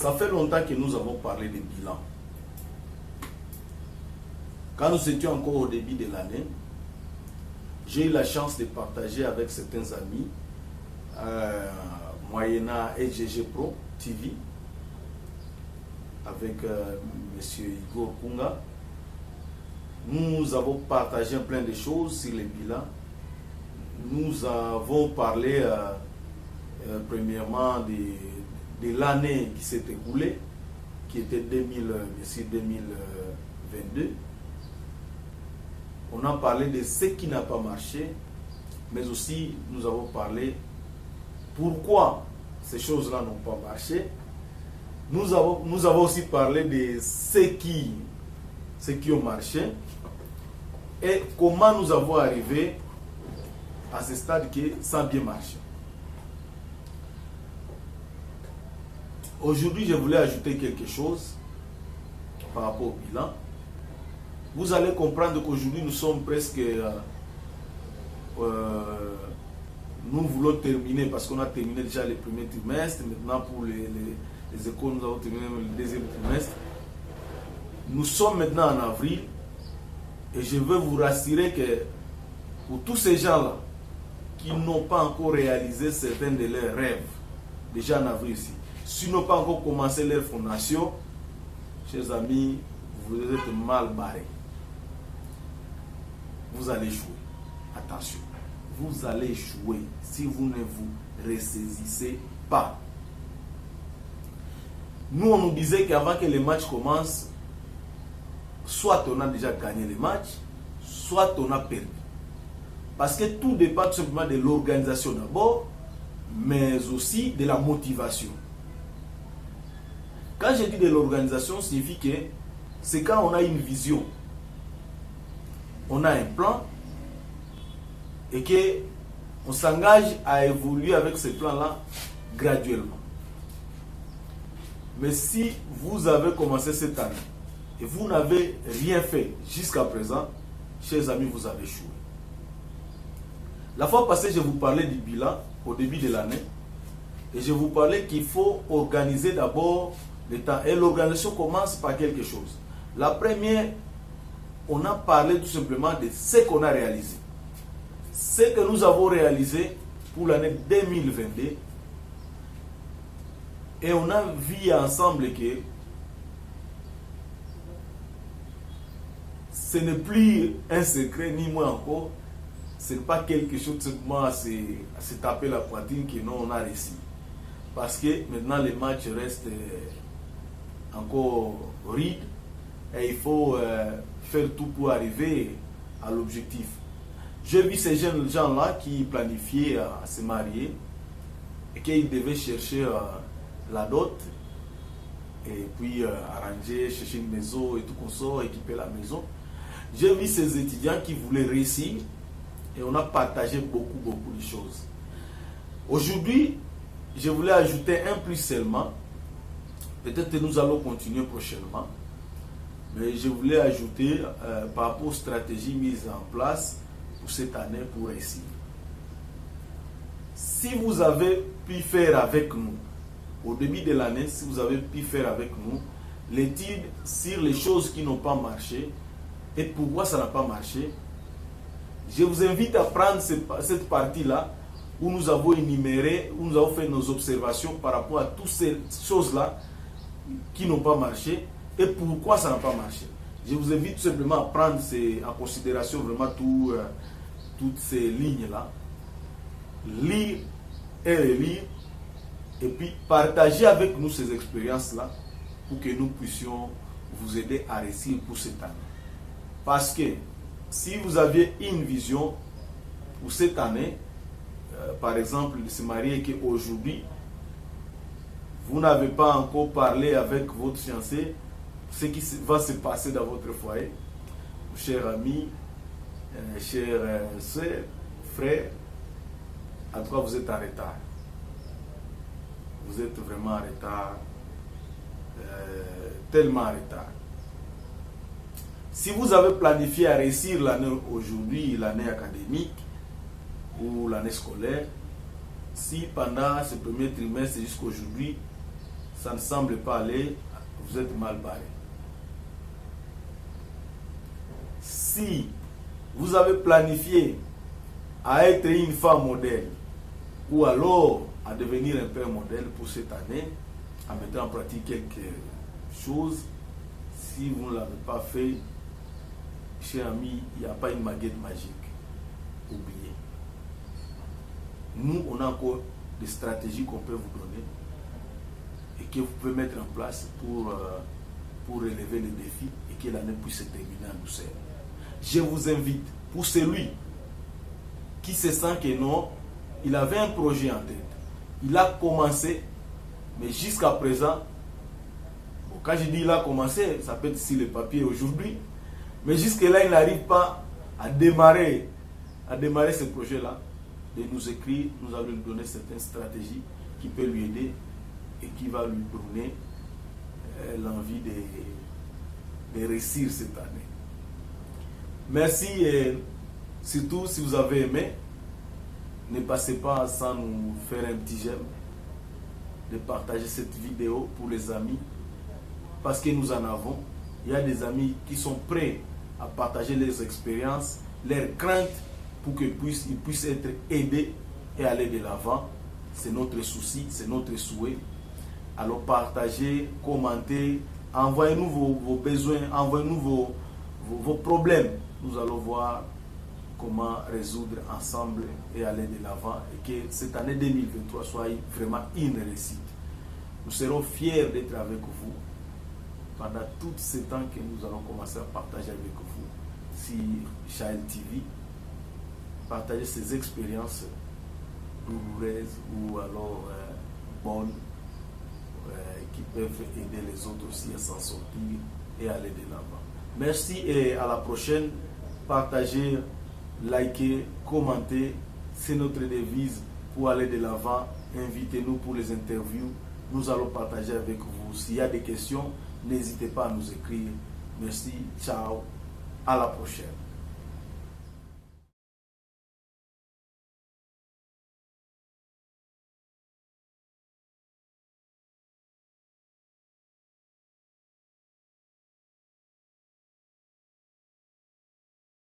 Ça fait longtemps que nous avons parlé de bilan. Quand nous étions encore au début de l'année, j'ai eu la chance de partager avec certains amis, moyennant EGG Pro TV, avec M. Igor Kunga. Nous avons partagé plein de choses sur les bilans. Nous avons parlé premièrement de l'année qui s'est écoulée, qui était 2022. On a parlé de ce qui n'a pas marché, mais aussi nous avons parlé pourquoi ces choses-là n'ont pas marché. Nous avons aussi parlé de ce qui ont marché et comment nous avons arrivé à ce stade que ça a bien marché. Aujourd'hui, je voulais ajouter quelque chose par rapport au bilan. Vous allez comprendre qu'aujourd'hui, nous sommes presque... nous voulons terminer, parce qu'on a terminé déjà le premier trimestre. Maintenant, pour les écoles, nous avons terminé le deuxième trimestre. Nous sommes maintenant en avril. Et je veux vous rassurer que pour tous ces gens-là qui n'ont pas encore réalisé certains de leurs rêves, déjà en avril ici, s'ils n'ont pas encore commencé leur fondation, chers amis, vous êtes mal barrés. Vous allez jouer. Attention. Vous allez jouer si vous ne vous ressaisissez pas. Nous, on nous disait qu'avant que les matchs commencent, soit on a déjà gagné les matchs, soit on a perdu. Parce que tout dépend tout simplement de l'organisation d'abord, mais aussi de la motivation. Quand je dis de l'organisation, signifie que c'est quand on a une vision, on a un plan, et qu'on s'engage à évoluer avec ce plan-là graduellement. Mais si vous avez commencé cette année et vous n'avez rien fait jusqu'à présent, chers amis, vous avez échoué. La fois passée, je vous parlais du bilan au début de l'année et je vous parlais qu'il faut organiser d'abord le temps. Et l'organisation commence par quelque chose. La première, on a parlé tout simplement de ce qu'on a réalisé. Ce que nous avons réalisé pour l'année 2022. Et on a vu ensemble que ce n'est plus un secret, ni moins encore. Ce n'est pas quelque chose simplement à se taper la poitrine que non, on a réussi. Parce que maintenant les matchs restent encore rides et il faut faire tout pour arriver à l'objectif. J'ai vu ces jeunes gens-là qui planifiaient à se marier et qu'ils devaient chercher la dot et puis arranger, chercher une maison et tout comme ça, équiper la maison. J'ai vu ces étudiants qui voulaient réussir et on a partagé beaucoup de choses. Aujourd'hui, je voulais ajouter un plus seulement. Peut-être que nous allons continuer prochainement. Mais je voulais ajouter par rapport aux stratégies mises en place pour cette année pour réussir. Si vous avez pu faire avec nous, au début de l'année, si vous avez pu faire avec nous l'étude sur les choses qui n'ont pas marché et pourquoi ça n'a pas marché, je vous invite à prendre cette partie-là où nous avons énuméré, où nous avons fait nos observations par rapport à toutes ces choses-là qui n'ont pas marché et pourquoi ça n'a pas marché. Je vous invite tout simplement à prendre en considération vraiment toutes ces lignes-là, lire et relire, et puis partager avec nous ces expériences-là pour que nous puissions vous aider à réussir pour cette année. Parce que si vous aviez une vision pour cette année, par exemple, de se marier et qu'aujourd'hui, vous n'avez pas encore parlé avec votre fiancé, ce qui va se passer dans votre foyer, chers amis, chers soeurs, frères, en tout cas vous êtes en retard. Vous êtes vraiment en retard, tellement en retard. Si vous avez planifié à réussir l'année aujourd'hui, l'année académique ou l'année scolaire, si pendant ce premier trimestre jusqu'à aujourd'hui, ça ne semble pas aller, vous êtes mal barré. Si vous avez planifié à être une femme modèle, ou alors à devenir un père modèle pour cette année, à mettre en pratique quelque chose, si vous ne l'avez pas fait, cher ami, il n'y a pas une baguette magique. Oubliez. Nous, on a encore des stratégies qu'on peut vous donner et que vous pouvez mettre en place pour relever les défis et que l'année puisse se terminer en douceur. Je vous invite, pour celui qui se sent que non, il avait un projet en tête, il a commencé, mais jusqu'à présent, bon, quand je dis il a commencé, ça peut être sur le papier aujourd'hui, mais jusque-là, il n'arrive pas à démarrer ce projet-là, de nous écrire, nous allons lui donner certaines stratégies qui peuvent lui aider et qui va lui donner l'envie de réussir cette année. Merci et surtout si vous avez aimé, ne passez pas sans nous faire un petit j'aime, de partager cette vidéo pour les amis, parce que nous en avons. Il y a des amis qui sont prêts à partager leurs expériences, leurs craintes, pour qu'ils puissent être aidés et aller de l'avant. C'est notre souci, c'est notre souhait. Alors partagez, commentez, envoyez-nous vos besoins, envoyez-nous vos problèmes. Nous allons voir comment résoudre ensemble et aller de l'avant et que cette année 2023 soit vraiment une réussite. Nous serons fiers d'être avec vous pendant tout ce temps que nous allons commencer à partager avec vous sur Child TV. Partager ces expériences douloureuses ou alors bonnes qui peuvent aider les autres aussi à s'en sortir et aller de l'avant. Merci et à la prochaine. Partagez, likez, commentez. C'est notre devise pour aller de l'avant. Invitez-nous pour les interviews. Nous allons partager avec vous. S'il y a des questions, n'hésitez pas à nous écrire. Merci, ciao, à la prochaine.